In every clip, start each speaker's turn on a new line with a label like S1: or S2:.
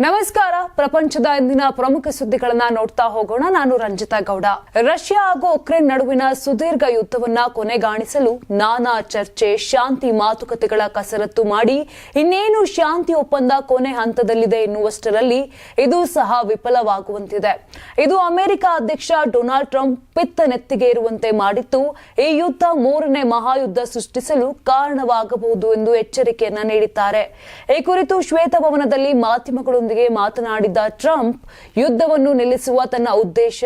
S1: ನಮಸ್ಕಾರ. ಪ್ರಪಂಚದ ಇಂದಿನ ಪ್ರಮುಖ ಸುದ್ದಿಗಳನ್ನ ನೋಡ್ತಾ ಹೋಗೋಣ. ನಾನು ರಂಜಿತಾ ಗೌಡ. ರಷ್ಯಾ ಹಾಗೂ ಉಕ್ರೇನ್ ನಡುವಿನ ಸುದೀರ್ಘ ಯುದ್ಧವನ್ನ ಕೊನೆಗಾಣಿಸಲು ನಾನಾ ಚರ್ಚೆ, ಶಾಂತಿ ಮಾತುಕತೆಗಳ ಕಸರತ್ತು ಮಾಡಿ ಇನ್ನೇನು ಶಾಂತಿ ಒಪ್ಪಂದ ಕೊನೆ ಹಂತದಲ್ಲಿದೆ ಎನ್ನುವಷ್ಟರಲ್ಲಿ ಇದು ಸಹ ವಿಫಲವಾಗುವಂತಿದೆ. ಇದು ಅಮೆರಿಕ ಅಧ್ಯಕ್ಷ ಡೊನಾಲ್ಡ್ ಟ್ರಂಪ್ ಪಿತ್ತ ನೆತ್ತಿಗೆ ಇರುವಂತೆ ಮಾಡಿತ್ತು. ಈ ಯುದ್ಧ ಮೂರನೇ ಮಹಾಯುದ್ಧ ಸೃಷ್ಟಿಸಲು ಕಾರಣವಾಗಬಹುದು ಎಂದು ಎಚ್ಚರಿಕೆಯನ್ನ ನೀಡಿದ್ದಾರೆ. ಈ ಕುರಿತು ಶ್ವೇತಭವನದಲ್ಲಿ ಮಾಧ್ಯಮಗಳು ಮಾತನಾಡಿದ ಟ್ರಂಪ್ ಯುದ್ಧವನ್ನು ನಿಲ್ಲಿಸುವ ತನ್ನ ಉದ್ದೇಶ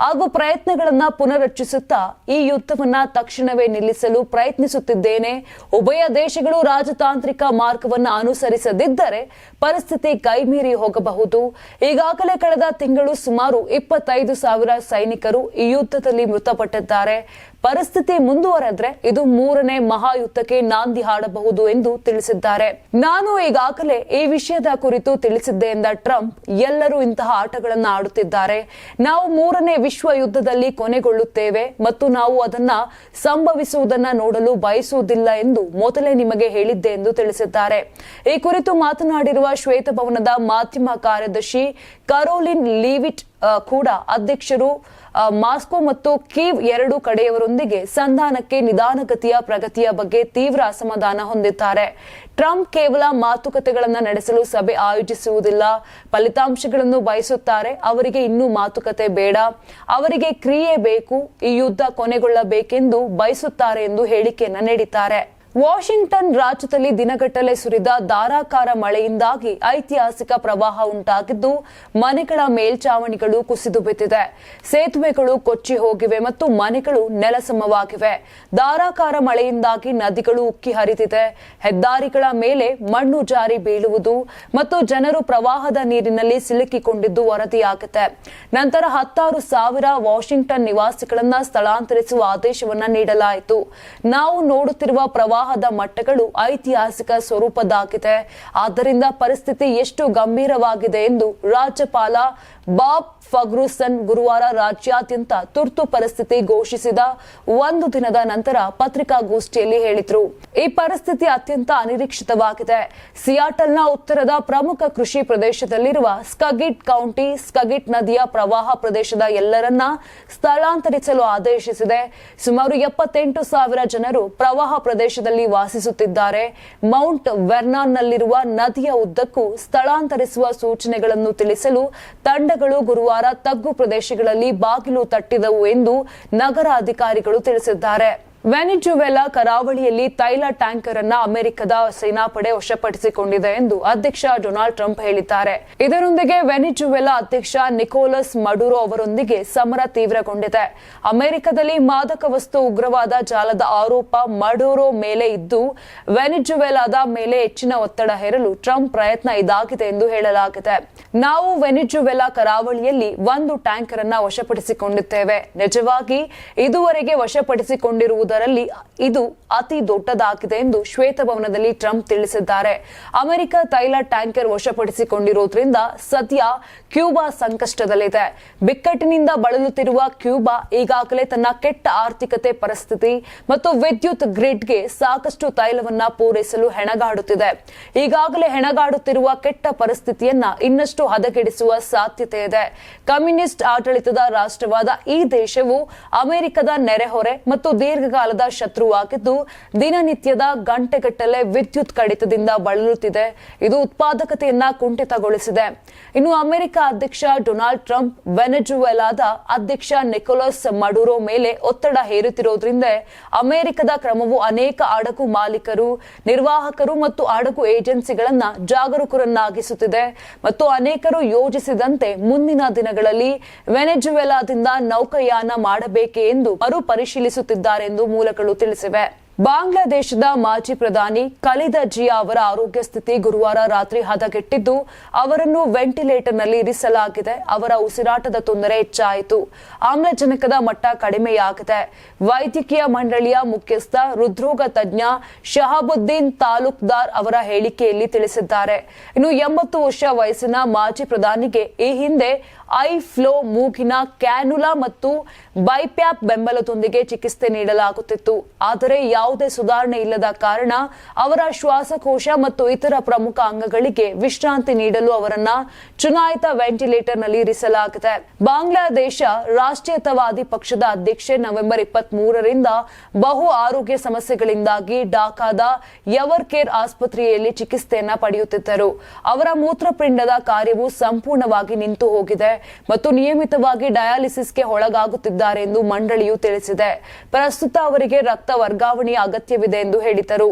S1: ಹಾಗೂ ಪ್ರಯತ್ನಗಳನ್ನು ಪುನರುಚ್ಚರಿಸುತ್ತಾ ಈ ಯುದ್ಧವನ್ನ ತಕ್ಷಣವೇ ನಿಲ್ಲಿಸಲು ಪ್ರಯತ್ನಿಸುತ್ತಿದ್ದೇನೆ. ಉಭಯ ದೇಶಗಳು ರಾಜತಾಂತ್ರಿಕ ಮಾರ್ಗವನ್ನು ಅನುಸರಿಸದಿದ್ದರೆ ಪರಿಸ್ಥಿತಿ ಕೈಮೀರಿ ಹೋಗಬಹುದು. ಈಗಾಗಲೇ ಕಳೆದ ತಿಂಗಳು ಸುಮಾರು 25,000 ಸೈನಿಕರು ಈ ಯುದ್ಧದಲ್ಲಿ ಮೃತಪಟ್ಟಿದ್ದಾರೆ. ಪರಿಸ್ಥಿತಿ ಮುಂದುವರೆದ್ರೆ ಇದು ಮೂರನೇ ಮಹಾಯುದ್ಧಕ್ಕೆ ನಾಂದಿ ಹಾಡಬಹುದು ಎಂದು ತಿಳಿಸಿದ್ದಾರೆ. ನಾನು ಈಗಾಗಲೇ ಈ ವಿಷಯದ ಕುರಿತು ತಿಳಿಸಿದ್ದೆ ಎಂದ ಟ್ರಂಪ್, ಎಲ್ಲರೂ ಇಂತಹ ಆಟಗಳನ್ನು ಆಡುತ್ತಿದ್ದಾರೆ. ನಾವು ಮೂರನೇ ವಿಶ್ವ ಯುದ್ಧದಲ್ಲಿ ಕೊನೆಗೊಳ್ಳುತ್ತೇವೆ ಮತ್ತು ನಾವು ಅದನ್ನ ಸಂಭವಿಸುವುದನ್ನ ನೋಡಲು ಬಯಸುವುದಿಲ್ಲ ಎಂದು ಮೊದಲೇ ನಿಮಗೆ ಹೇಳಿದ್ದೆ ಎಂದು ತಿಳಿಸಿದ್ದಾರೆ. ಈ ಕುರಿತು ಮಾತನಾಡಿರುವ ಶ್ವೇತಭವನದ ಮಾಧ್ಯಮ ಕಾರ್ಯದರ್ಶಿ ಕರೋಲಿನ್ ಲೀವಿಟ್ ಕೂಡ ಅಧ್ಯಕ್ಷರು ಮಾಸ್ಕೋ ಮತ್ತು ಕೀವ್ ಎರಡೂ ಕಡೆಯವರೊಂದಿಗೆ ಸಂಧಾನಕ್ಕೆ ನಿಧಾನಗತಿಯ ಪ್ರಗತಿಯ ಬಗ್ಗೆ ತೀವ್ರ ಅಸಮಾಧಾನ ಹೊಂದಿದ್ದಾರೆ. ಟ್ರಂಪ್ ಕೇವಲ ಮಾತುಕತೆಗಳನ್ನು ನಡೆಸಲು ಸಭೆ ಆಯೋಜಿಸುವುದಿಲ್ಲ, ಫಲಿತಾಂಶಗಳನ್ನು ಬಯಸುತ್ತಾರೆ. ಅವರಿಗೆ ಇನ್ನೂ ಮಾತುಕತೆ ಬೇಡ, ಅವರಿಗೆ ಕ್ರಿಯೆ ಬೇಕು, ಈ ಯುದ್ಧ ಕೊನೆಗೊಳ್ಳಬೇಕೆಂದು ಬಯಸುತ್ತಾರೆ ಎಂದು ಹೇಳಿಕೆಯನ್ನ ನೀಡಿದ್ದಾರೆ. ವಾಷಿಂಗ್ಟನ್ ರಾಜ್ಯದಲ್ಲಿ ದಿನಗಟ್ಟಲೆ ಸುರಿದ ಧಾರಾಕಾರ ಮಳೆಯಿಂದಾಗಿ ಐತಿಹಾಸಿಕ ಪ್ರವಾಹ ಉಂಟಾಗಿದ್ದು ಮನೆಗಳ ಮೇಲ್ಚಾವಣಿಗಳು ಕುಸಿದು ಬಿದ್ದಿದೆ, ಸೇತುವೆಗಳು ಕೊಚ್ಚಿ ಹೋಗಿವೆ ಮತ್ತು ಮನೆಗಳು ನೆಲಸಮವಾಗಿವೆ. ಧಾರಾಕಾರ ಮಳೆಯಿಂದಾಗಿ ನದಿಗಳು ಉಕ್ಕಿ ಹರಿದಿದೆ, ಹೆದ್ದಾರಿಗಳ ಮೇಲೆ ಮಣ್ಣು ಜಾರಿ ಬೀಳುವುದು ಮತ್ತು ಜನರು ಪ್ರವಾಹದ ನೀರಿನಲ್ಲಿ ಸಿಲುಕಿಕೊಂಡಿದ್ದು ವರದಿಯಾಗಿದೆ. ನಂತರ 16,000 ವಾಷಿಂಗ್ಟನ್ ನಿವಾಸಿಗಳನ್ನ ಸ್ಥಳಾಂತರಿಸುವ ಆದೇಶವನ್ನ ನೀಡಲಾಯಿತು. ನಾವು ನೋಡುತ್ತಿರುವ ಪ್ರವಾಹದ ಮಟ್ಟಗಳು ಐತಿಹಾಸಿಕ ಸ್ವರೂಪದಾಗಿದೆ. ಆದ್ದರಿಂದ ಪರಿಸ್ಥಿತಿ ಎಷ್ಟು ಗಂಭೀರವಾಗಿದೆ ಎಂದು ರಾಜ್ಯಪಾಲ ಬಾಬ್ ಫಗ್ರೂಸನ್ ಗುರುವಾರ ರಾಜ್ಯಾದ್ಯಂತ ತುರ್ತು ಪರಿಸ್ಥಿತಿ ಘೋಷಿಸಿದ ಒಂದು ದಿನದ ನಂತರ ಪತ್ರಿಕಾಗೋಷ್ಠಿಯಲ್ಲಿ ಹೇಳಿದರು. ಈ ಪರಿಸ್ಥಿತಿ ಅತ್ಯಂತ ಅನಿರೀಕ್ಷಿತವಾಗಿದೆ. ಸಿಯಾಟಲ್ನ ಉತ್ತರದ ಪ್ರಮುಖ ಕೃಷಿ ಪ್ರದೇಶದಲ್ಲಿರುವ ಸ್ಕಗಿಟ್ ಕೌಂಟಿ ಸ್ಕಗಿಟ್ ನದಿಯ ಪ್ರವಾಹ ಪ್ರದೇಶದ ಎಲ್ಲರನ್ನ ಸ್ಥಳಾಂತರಿಸಲು ಆದೇಶಿಸಿದೆ. ಸುಮಾರು 78,000 ಜನರು ಪ್ರವಾಹ ಪ್ರದೇಶದಲ್ಲಿ ವಾಸಿಸುತ್ತಿದ್ದಾರೆ. ಮೌಂಟ್ ವೆರ್ನಾನ್ನಲ್ಲಿರುವ ನದಿಯ ಉದ್ದಕ್ಕೂ ಸ್ಥಳಾಂತರಿಸುವ ಸೂಚನೆಗಳನ್ನು ತಿಳಿಸಲು ತಂಡಗಳು ಗುರುವಾರ ತಗ್ಗು ಪ್ರದೇಶಗಳಲ್ಲಿ ಬಾಗಿಲು ತಟ್ಟಿದವು ಎಂದು ನಗರ ಅಧಿಕಾರಿಗಳು ತಿಳಿಸಿದ್ದಾರೆ. ವೆನಿಜುವೆಲಾ ಕರಾವಳಿಯಲ್ಲಿ ತೈಲ ಟ್ಯಾಂಕರ್ ಅನ್ನ ಅಮೆರಿಕದ ಸೇನಾಪಡೆ ವಶಪಡಿಸಿಕೊಂಡಿದೆ ಎಂದು ಅಧ್ಯಕ್ಷ ಡೊನಾಲ್ಡ್ ಟ್ರಂಪ್ ಹೇಳಿದ್ದಾರೆ. ಇದರೊಂದಿಗೆ ವೆನಿಜುವೆಲಾ ಅಧ್ಯಕ್ಷ ನಿಕೋಲಸ್ ಮಡುರೋ ಅವರೊಂದಿಗೆ ಸಮರ ತೀವ್ರಗೊಂಡಿದೆ. ಅಮೆರಿಕದಲ್ಲಿ ಮಾದಕ ವಸ್ತು ಉಗ್ರವಾದ ಜಾಲದ ಆರೋಪ ಮಡುರೋ ಮೇಲೆ ಇದ್ದು ವೆನಿಜುವೆಲಾದ ಮೇಲೆ ಹೆಚ್ಚಿನ ಒತ್ತಡ ಹೇರಲು ಟ್ರಂಪ್ ಪ್ರಯತ್ನ ಇದಾಗಿದೆ ಎಂದು ಹೇಳಲಾಗಿದೆ. ನಾವು ವೆನಿಜುವೆಲಾ ಕರಾವಳಿಯಲ್ಲಿ ಒಂದು ಟ್ಯಾಂಕರ್ ಅನ್ನ ವಶಪಡಿಸಿಕೊಂಡಿದ್ದೇವೆ. ನಿಜವಾಗಿ ಇದುವರೆಗೆ ವಶಪಡಿಸಿಕೊಂಡಿರುವುದು ಇದು ಅತಿ ದೊಡ್ಡದಾಗಿದೆ ಎಂದು ಶ್ವೇತಭವನದಲ್ಲಿ ಟ್ರಂಪ್ ತಿಳಿಸಿದ್ದಾರೆ. ಅಮೆರಿಕ ತೈಲ ಟ್ಯಾಂಕರ್ ವಶಪಡಿಸಿಕೊಂಡಿರುವುದರಿಂದ ಸದ್ಯ ಕ್ಯೂಬಾ ಸಂಕಷ್ಟದಲ್ಲಿದೆ. ಬಿಕ್ಕಟ್ಟಿನಿಂದ ಬಳಲುತ್ತಿರುವ ಕ್ಯೂಬಾ ಈಗಾಗಲೇ ತನ್ನ ಕೆಟ್ಟ ಆರ್ಥಿಕತೆ ಪರಿಸ್ಥಿತಿ ಮತ್ತು ವಿದ್ಯುತ್ ಗ್ರಿಡ್ಗೆ ಸಾಕಷ್ಟು ತೈಲವನ್ನ ಪೂರೈಸಲು ಹೆಣಗಾಡುತ್ತಿದೆ. ಈಗಾಗಲೇ ಹೆಣಗಾಡುತ್ತಿರುವ ಕೆಟ್ಟ ಪರಿಸ್ಥಿತಿಯನ್ನ ಇನ್ನಷ್ಟು ಹದಗೆಡಿಸುವ ಸಾಧ್ಯತೆ ಇದೆ. ಕಮ್ಯುನಿಸ್ಟ್ ಆಡಳಿತದ ರಾಷ್ಟ್ರವಾದ ಈ ದೇಶವು ಅಮೆರಿಕದ ನೆರೆಹೊರೆ ಮತ್ತು ದೀರ್ಘಕಾಲದ ಶತ್ರುವಾಗಿದ್ದು ದಿನನಿತ್ಯದ ಗಂಟೆಗಟ್ಟಲೆ ವಿದ್ಯುತ್ ಕಡಿತದಿಂದ ಬಳಲುತ್ತಿದೆ. ಇದು ಉತ್ಪಾದಕತೆಯನ್ನ ಕುಂಠಿತಗೊಳಿಸಿದೆ. ಇನ್ನು ಅಮೆರಿಕ ಅಧ್ಯಕ್ಷ ಡೊನಾಲ್ಡ್ ಟ್ರಂಪ್ ವೆನೆಜುವೆಲಾದ ಅಧ್ಯಕ್ಷ ನಿಕೋಲಸ್ ಮಡುರೋ ಮೇಲೆ ಒತ್ತಡ ಹೇರುತ್ತಿರುವುದರಿಂದ ಅಮೆರಿಕದ ಕ್ರಮವು ಅನೇಕ ಹಡಗು ಮಾಲೀಕರು, ನಿರ್ವಾಹಕರು ಮತ್ತು ಹಡಗು ಏಜೆನ್ಸಿಗಳನ್ನ ಜಾಗರೂಕರನ್ನಾಗಿಸುತ್ತಿದೆ ಮತ್ತು ಅನೇಕರು ಯೋಜಿಸಿದಂತೆ ಮುಂದಿನ ದಿನಗಳಲ್ಲಿ ವೆನೆಜುವೆಲಾದಿಂದ ನೌಕಾಯಾನ ಮಾಡಬೇಕೆ ಎಂದು ಮರುಪರಿಶೀಲಿಸುತ್ತಿದ್ದಾರೆ ಎಂದು ಮೂಲಗಳು ತಿಳಿಸಿವೆ. ಬಾಂಗ್ಲಾದೇಶದ ಮಾಜಿ ಪ್ರಧಾನಿ ಖಲೀದಾ ಜಿಯಾ ಅವರ ಆರೋಗ್ಯ ಸ್ಥಿತಿ ಗುರುವಾರ ರಾತ್ರಿ ಹದಗೆಟ್ಟಿದ್ದು ಅವರನ್ನು ವೆಂಟಿಲೇಟರ್ನಲ್ಲಿ ಇರಿಸಲಾಗಿದೆ. ಅವರ ಉಸಿರಾಟದ ತೊಂದರೆ ಹೆಚ್ಚಾಯಿತು, ಆಮ್ಲಜನಕದ ಮಟ್ಟ ಕಡಿಮೆಯಾಗಿದೆ. ವೈದ್ಯಕೀಯ ಮಂಡಳಿಯ ಮುಖ್ಯಸ್ಥ ಹೃದ್ರೋಗ ತಜ್ಞ ಶಹಾಬುದ್ದೀನ್ ತಾಲೂಕ್ದಾರ್ ಅವರ ಹೇಳಿಕೆಯಲ್ಲಿ ತಿಳಿಸಿದ್ದಾರೆ. ಇನ್ನು 80 ವರ್ಷ ವಯಸ್ಸಿನ ಮಾಜಿ ಪ್ರಧಾನಿಗೆ ಈ ಹಿಂದೆ ಐ ಫ್ಲೋ ಮೂಗಿನ ಕ್ಯಾನುಲಾ ಮತ್ತು ಬೈಪ್ಯಾಪ್ ಬೆಂಬಲದೊಂದಿಗೆ ಚಿಕಿತ್ಸೆ ನೀಡಲಾಗುತ್ತಿತ್ತು. ಆದರೆ ಯಾವುದೇ ಸುಧಾರಣೆ ಇಲ್ಲದ ಕಾರಣ ಅವರ ಶ್ವಾಸಕೋಶ ಮತ್ತು ಇತರ ಪ್ರಮುಖ ಅಂಗಗಳಿಗೆ ವಿಶ್ರಾಂತಿ ನೀಡಲು ಅವರನ್ನ ಚುನಾಯಿತ ವೆಂಟಿಲೇಟರ್ನಲ್ಲಿ ಇರಿಸಲಾಗಿದೆ. ಬಾಂಗ್ಲಾದೇಶ ರಾಷ್ಟ್ರೀಯತಾವಾದಿ ಪಕ್ಷದ ಅಧ್ಯಕ್ಷೆ ನವೆಂಬರ್ 23ರಿಂದ ಬಹು ಆರೋಗ್ಯ ಸಮಸ್ಯೆಗಳಿಂದಾಗಿ ಢಾಕಾದ ಯವರ್ ಕೇರ್ ಆಸ್ಪತ್ರೆಯಲ್ಲಿ ಚಿಕಿತ್ಸೆಯನ್ನ ಪಡೆಯುತ್ತಿದ್ದರು. ಅವರ ಮೂತ್ರಪಿಂಡದ ಕಾರ್ಯವು ಸಂಪೂರ್ಣವಾಗಿ ನಿಂತು ಹೋಗಿದೆ ಮತ್ತು ನಿಯಮಿತವಾಗಿ ಡಯಾಲಿಸಿಸ್ಗೆ ಒಳಗಾಗುತ್ತಿದ್ದಾರೆ ಎಂದು ಮಂಡಳಿಯು ತಿಳಿಸಿದೆ. ಪ್ರಸ್ತುತ ಅವರಿಗೆ ರಕ್ತ ವರ್ಗಾವಣೆಯ ಅಗತ್ಯವಿದೆ ಎಂದು ಹೇಳಿದರು.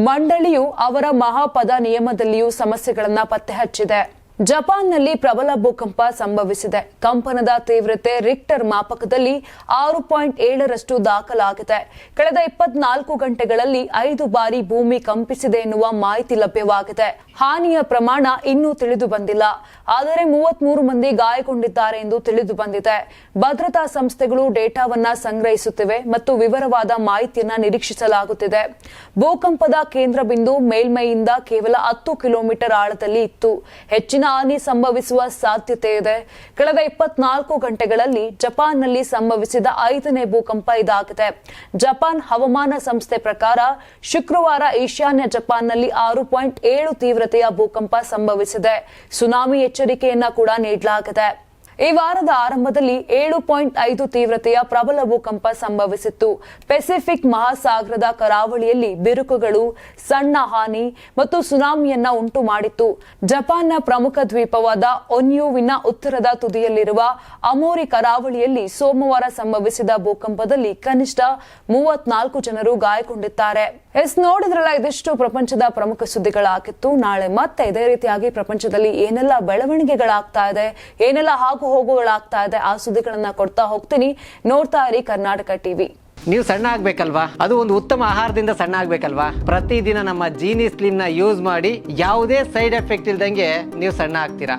S1: ಮಂಡಳಿಯು ಅವರ ಮಹಾಪದ ನಿಯಮದಲ್ಲಿಯೂ ಸಮಸ್ಯೆಗಳನ್ನು ಪತ್ತೆ ಹಚ್ಚಿದೆ. ಜಪಾನ್ನಲ್ಲಿ ಪ್ರಬಲ ಭೂಕಂಪ ಸಂಭವಿಸಿದೆ. ಕಂಪನದ ತೀವ್ರತೆ ರಿಕ್ಟರ್ ಮಾಪಕದಲ್ಲಿ 6.7ರಷ್ಟು ದಾಖಲಾಗಿದೆ. ಕಳೆದ 24 ಗಂಟೆಗಳಲ್ಲಿ 5 ಬಾರಿ ಭೂಮಿ ಕಂಪಿಸಿದೆ ಎನ್ನುವ ಮಾಹಿತಿ ಲಭ್ಯವಾಗಿದೆ. ಹಾನಿಯ ಪ್ರಮಾಣ ಇನ್ನೂ ತಿಳಿದು ಬಂದಿಲ್ಲ. ಆದರೆ 33 ಮಂದಿ ಗಾಯಗೊಂಡಿದ್ದಾರೆ ಎಂದು ತಿಳಿದು ಬಂದಿದೆ. ಭದ್ರತಾ ಸಂಸ್ಥೆಗಳು ಡೇಟಾವನ್ನ ಸಂಗ್ರಹಿಸುತ್ತಿವೆ ಮತ್ತು ವಿವರವಾದ ಮಾಹಿತಿಯನ್ನ ನಿರೀಕ್ಷಿಸಲಾಗುತ್ತಿದೆ. ಭೂಕಂಪದ ಕೇಂದ್ರ ಬಿಂದು ಮೇಲ್ಮೈಯಿಂದ ಕೇವಲ 10 ಕಿಲೋಮೀಟರ್ ಆಳದಲ್ಲಿ ಇತ್ತು. ಹೆಚ್ಚಿನ ಹಾನಿ ಸಂಭವಿಸುವ ಸಾಧ್ಯತೆ ಇದೆ. ಕಳೆದ 24 ಗಂಟೆಗಳಲ್ಲಿ ಜಪಾನ್ನಲ್ಲಿ ಸಂಭವಿಸಿದ 5ನೇ ಭೂಕಂಪ ಇದಾಗಿದೆ. ಜಪಾನ್ ಹವಾಮಾನ ಸಂಸ್ಥೆ ಪ್ರಕಾರ ಶುಕ್ರವಾರ ಈಶಾನ್ಯ ಜಪಾನ್ನಲ್ಲಿ 6.7 ತೀವ್ರತೆಯ ಭೂಕಂಪ ಸಂಭವಿಸಿದೆ. ಸುನಾಮಿ ಎಚ್ಚರಿಕೆಯನ್ನ ಕೂಡ ನೀಡಲಾಗಿದೆ. ಈ ವಾರದ ಆರಂಭದಲ್ಲಿ 7.5 ತೀವ್ರತೆಯ ಪ್ರಬಲ ಭೂಕಂಪ ಸಂಭವಿಸಿತ್ತು. ಪೆಸಿಫಿಕ್ ಮಹಾಸಾಗರದ ಕರಾವಳಿಯಲ್ಲಿ ಬಿರುಕುಗಳು, ಸಣ್ಣ ಹಾನಿ ಮತ್ತು ಸುನಾಮಿಯನ್ನ ಉಂಟು ಮಾಡಿತ್ತು. ಜಪಾನ್ನ ಪ್ರಮುಖ ದ್ವೀಪವಾದ ಒನ್ಯುವಿನ ಉತ್ತರದ ತುದಿಯಲ್ಲಿರುವ ಅಮೋರಿ ಕರಾವಳಿಯಲ್ಲಿ ಸೋಮವಾರ ಸಂಭವಿಸಿದ ಭೂಕಂಪದಲ್ಲಿ ಕನಿಷ್ಠ 34 ಜನರು ಗಾಯಗೊಂಡಿದ್ದಾರೆ. ನೋಡಿದ್ರಲ್ಲ, ಇದಿಷ್ಟು ಪ್ರಪಂಚದ ಪ್ರಮುಖ ಸುದ್ದಿಗಳಾಗಿತ್ತು. ನಾಳೆ ಮತ್ತೆ ಇದೇ ರೀತಿಯಾಗಿ ಪ್ರಪಂಚದಲ್ಲಿ ಏನೆಲ್ಲ ಬೆಳವಣಿಗೆಗಳಾಗ್ತಾ ಇದೆ, ಏನೆಲ್ಲ ಹೋಗುಗಳಾಗ್ತಾ ಇದೆ, ಆ ಸುದ್ದಿಗಳನ್ನ ಕೊಡ್ತಾ ಹೋಗ್ತೀನಿ. ನೋಡ್ತಾ ಇರಿ ಕರ್ನಾಟಕ ಟಿವಿ.
S2: ನೀವು ಸಣ್ಣ ಆಗ್ಬೇಕಲ್ವಾ? ಅದು ಒಂದು ಉತ್ತಮ ಆಹಾರದಿಂದ ಸಣ್ಣ ಆಗ್ಬೇಕಲ್ವಾ? ಪ್ರತಿದಿನ ನಮ್ಮ ಜೀನಿ ಸ್ಲಿಮ್ ನ ಯೂಸ್ ಮಾಡಿ ಯಾವುದೇ ಸೈಡ್ ಎಫೆಕ್ಟ್ ಇಲ್ದಂಗೆ ನೀವು ಸಣ್ಣ ಆಗ್ತೀರಾ.